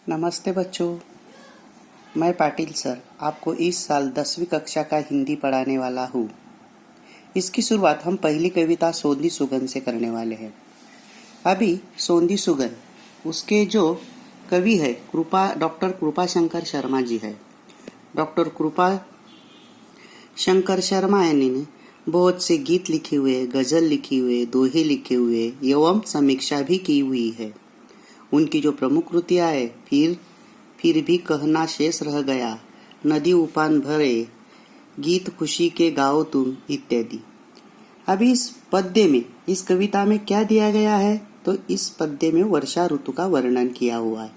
नमस्ते बच्चों, मैं पाटिल सर आपको इस साल 10वीं कक्षा का हिंदी पढ़ाने वाला हूँ। इसकी शुरुआत हम पहली कविता सोंधी सुगन से करने वाले हैं। अभी सोंधी सुगन उसके जो कवि है डॉक्टर कृपा शंकर शर्मा जी है। डॉक्टर कृपा शंकर शर्मा ने बहुत से गीत लिखे हुए, गजल लिखे हुए, दोहे लिखे हुए एवं समीक्षा भी की हुई है। उनकी जो प्रमुख कृतियां है फिर भी कहना शेष रह गया, नदी उफान भरे, गीत खुशी के गाओ तुम इत्यादि। अभी इस पद्य में, इस कविता में क्या दिया गया है? तो इस पद्य में वर्षा ऋतु का वर्णन किया हुआ है।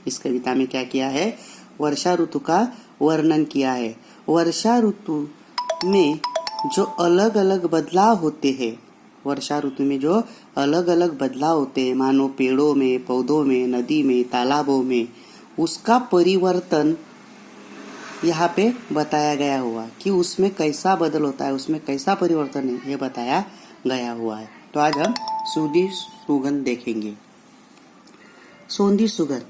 इस कविता में क्या किया है? वर्षा ऋतु का वर्णन किया है। वर्षा ऋतु में जो अलग अलग बदलाव होते हैं, वर्षा ऋतु में जो अलग अलग बदलाव होते हैं, मानो पेड़ों में, पौधों में, नदी में, तालाबों में, उसका परिवर्तन यहाँ पे बताया गया हुआ कि उसमें कैसा बदल होता है, उसमें कैसा परिवर्तन है, ये बताया गया हुआ है। तो आज हम सोंधी सुगन देखेंगे। सोंधी सुगन,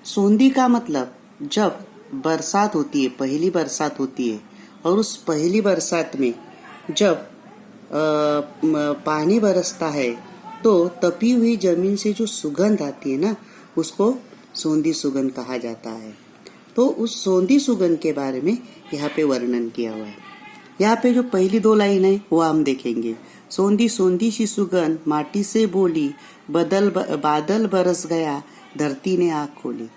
सोंधी का मतलब जब बरसात होती है, पहली बरसात होती है, और उस पहली बरसात में जब पानी बरसता है तो तपी हुई जमीन से जो सुगंध आती है ना, उसको सोंधी सुगंध कहा जाता है। तो उस सोंधी सुगंध के बारे में यहाँ पे वर्णन किया हुआ है। यहाँ पे जो पहली दो लाइन है वो हम देखेंगे। सोंधी सोंधी सी सुगंध माटी से बोली, बादल बरस गया, धरती ने आँख खोली।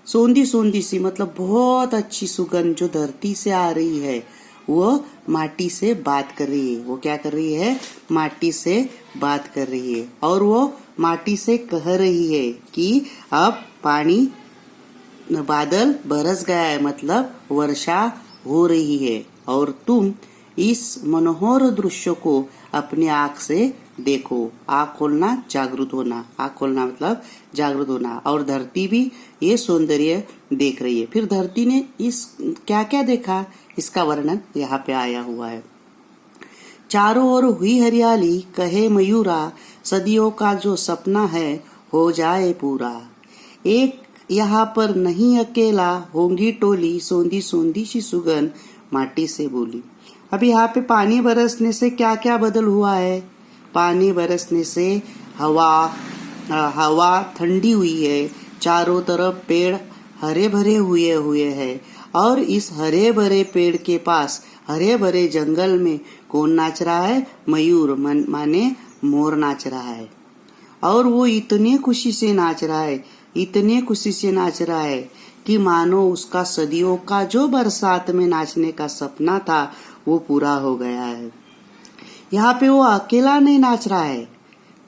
सोंधी सोंधी सी मतलब बहुत अच्छी सुगंध जो धरती से आ रही है, वो माटी से बात कर रही है। वो क्या कर रही है? माटी से बात कर रही है, और वो माटी से कह रही है कि अब पानी, बादल बरस गया है, मतलब वर्षा हो रही है, और तुम इस मनोहर दृश्य को अपनी आँख से देखो। आँख खोलना, जागृत होना। आँख खोलना मतलब जागृत होना। और धरती भी ये सौंदर्य देख रही है। फिर धरती ने इस क्या क्या देखा, इसका वर्णन यहाँ पे आया हुआ है। चारों ओर हुई हरियाली, कहे मयूरा, सदियों का जो सपना है हो जाए पूरा। एक यहाँ पर नहीं अकेला, होंगी टोली, सोंधी सोंधी सी सुगन माटी से बोली। अभी यहाँ पे पानी बरसने से क्या क्या बदल हुआ है? पानी बरसने से हवा ठंडी हुई है, चारों तरफ पेड़ हरे भरे हुए हैं, और इस हरे भरे पेड़ के पास, हरे भरे जंगल में कौन नाच रहा है? मयूर माने मोर नाच रहा है। और वो इतने खुशी से नाच रहा है, इतने खुशी से नाच रहा है कि मानो उसका सदियों का जो बरसात में नाचने का सपना था वो पूरा हो गया है। यहाँ पे वो अकेला नहीं नाच रहा है,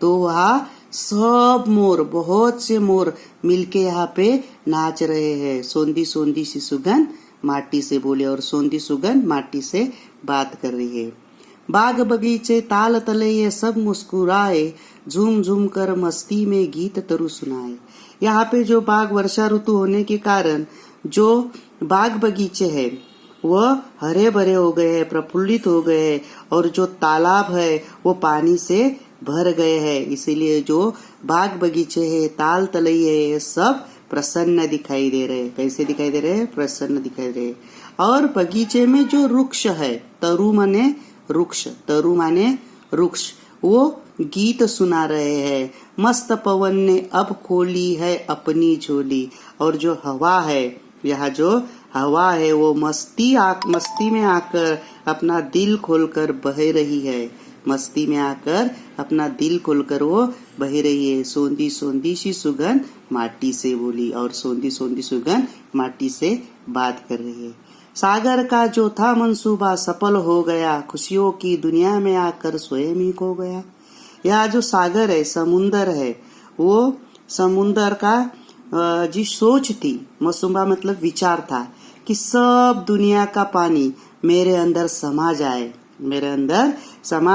तो वहाँ सब मोर, बहुत से मोर मिलके यहाँ पे नाच रहे हैं। सोंधी सोंधी सी सुगंध माटी से बोले, और सोंधी सुगंध माटी से बात कर रही है। बाग बगीचे ताल तले ये सब मुस्कुराए, झूम झूम कर मस्ती में गीत तरु सुनाए। यहाँ पे जो बाग, वर्षा ऋतु होने के कारण जो बाग बगीचे है वो हरे भरे हो गए हैं, प्रफुल्लित हो गए हैं, और जो तालाब है वो पानी से भर गए हैं। इसीलिए जो बाग बगीचे है, ताल तलई है, ये सब प्रसन्न दिखाई दे रहे हैं। कैसे दिखाई दे रहे हैं? प्रसन्न दिखाई दे रहे हैं। और बगीचे में जो वृक्ष है, तरु माने वृक्ष, वो गीत सुना रहे हैं। मस्त पवन ने अब खोली है अपनी झोली। और जो हवा है, यहाँ जो हवा है वो मस्ती में आकर अपना दिल खोलकर बह रही है। मस्ती में आकर अपना दिल खोलकर वो बह रही है। सोंधी सोंधी सी सुगंध माटी से बोली, और सोंधी सोंधी सुगंध माटी से बात कर रही है। सागर का जो था मंसूबा सफल हो गया, खुशियों की दुनिया में आकर स्वयं ही खो गया। यह जो सागर है, समुंदर है, वो समुंदर का जी सोच थी, मंसूबा मतलब विचार था कि सब दुनिया का पानी मेरे अंदर समा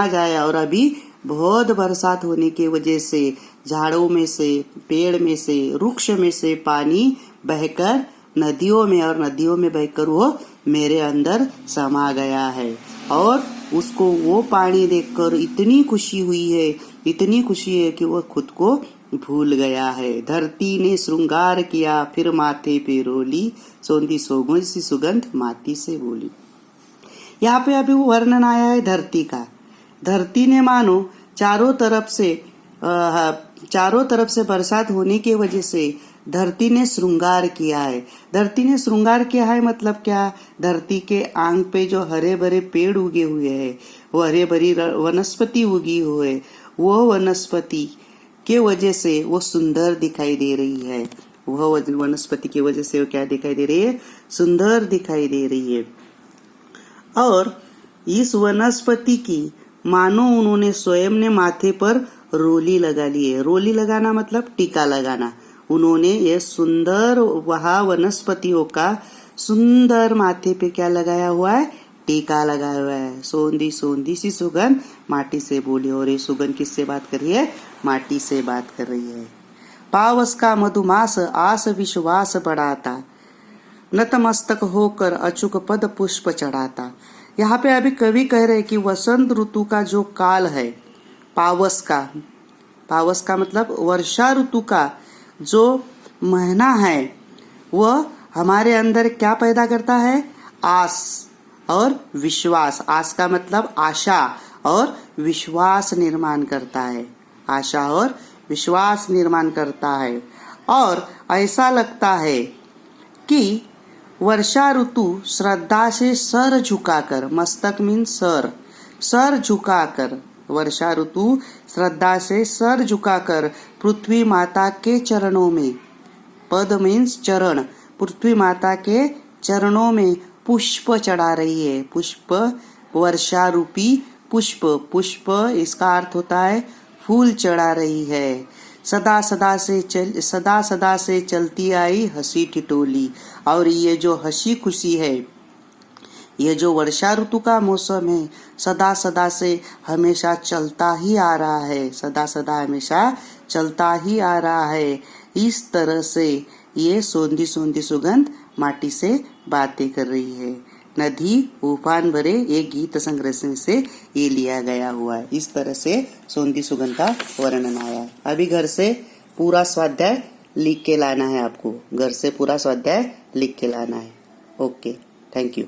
जाए, और अभी बहुत बरसात होने की वजह से झाड़ों में से, पेड़ में से, वृक्ष में से पानी बहकर नदियों में, और नदियों में बहकर वो मेरे अंदर समा गया है। और उसको वो पानी देखकर इतनी खुशी हुई है, इतनी खुशी है कि वो खुद को भूल गया है। धरती ने श्रृंगार किया फिर माथे पे रोली, सोंधी सी सुगंध माटी से बोली। यहाँ पे अभी वर्णन आया है धरती का। धरती ने मानो चारों तरफ से बरसात होने की वजह से धरती ने श्रृंगार किया है। धरती ने श्रृंगार किया है मतलब क्या? धरती के आंग पे जो हरे भरे पेड़ उगे हुए हैं, वो हरे भरी वनस्पति उगी हुई है, वो वनस्पति के वजह से वो सुंदर दिखाई दे रही है। वह वनस्पति की वजह से वो क्या दिखाई दे रही है? सुंदर दिखाई दे रही है। और इस वनस्पति की मानो उन्होंने स्वयं ने माथे पर रोली लगा ली है। रोली लगाना मतलब टीका लगाना। उन्होंने ये सुंदर वहा वनस्पतियों का सुंदर माथे पे क्या लगाया हुआ है? टीका लगाया हुआ है। सोंधी सोंधी सी सुगंध माटी से बोली। और ये सुगंध किससे बात कर रही है? माटी से बात कर रही है। पावस का मधुमास आस विश्वास बढ़ाता, नतमस्तक होकर अचूक पद पुष्प चढ़ाता। यहाँ पे अभी कवि कह रहे कि वसंत ऋतु का जो काल है, पावस का मतलब वर्षा ऋतु का जो महीना है, वह हमारे अंदर क्या पैदा करता है? आस और विश्वास। आस का मतलब आशा और विश्वास निर्माण करता है। आशा और विश्वास निर्माण करता है। और ऐसा लगता है कि वर्षा ऋतु श्रद्धा से सर झुकाकर, मस्तक मीन सर झुकाकर, वर्षा ऋतु श्रद्धा से सर झुकाकर पृथ्वी माता के चरणों में, पद मीन्स चरण, पृथ्वी माता के चरणों में पुष्प चढ़ा रही है। पुष्प, वर्षा रूपी पुष्प, पुष्प इसका अर्थ होता है फूल चढ़ा रही है। सदा सदा से चलती आई हंसी ठिठोली। और ये जो हंसी खुशी है, ये जो वर्षा ऋतु का मौसम है, सदा से हमेशा चलता ही आ रहा है। सदा हमेशा चलता ही आ रहा है। इस तरह से ये सोंधी सुगंध माटी से बातें कर रही है। नदी उफान भरे, ये गीत संग्रह से ये लिया गया हुआ है। इस तरह से सोंधी सुगंध का वर्णन आया है। अभी घर से पूरा स्वाध्याय लिख के लाना है आपको। घर से पूरा स्वाध्याय लिख के लाना है। Okay, thank you.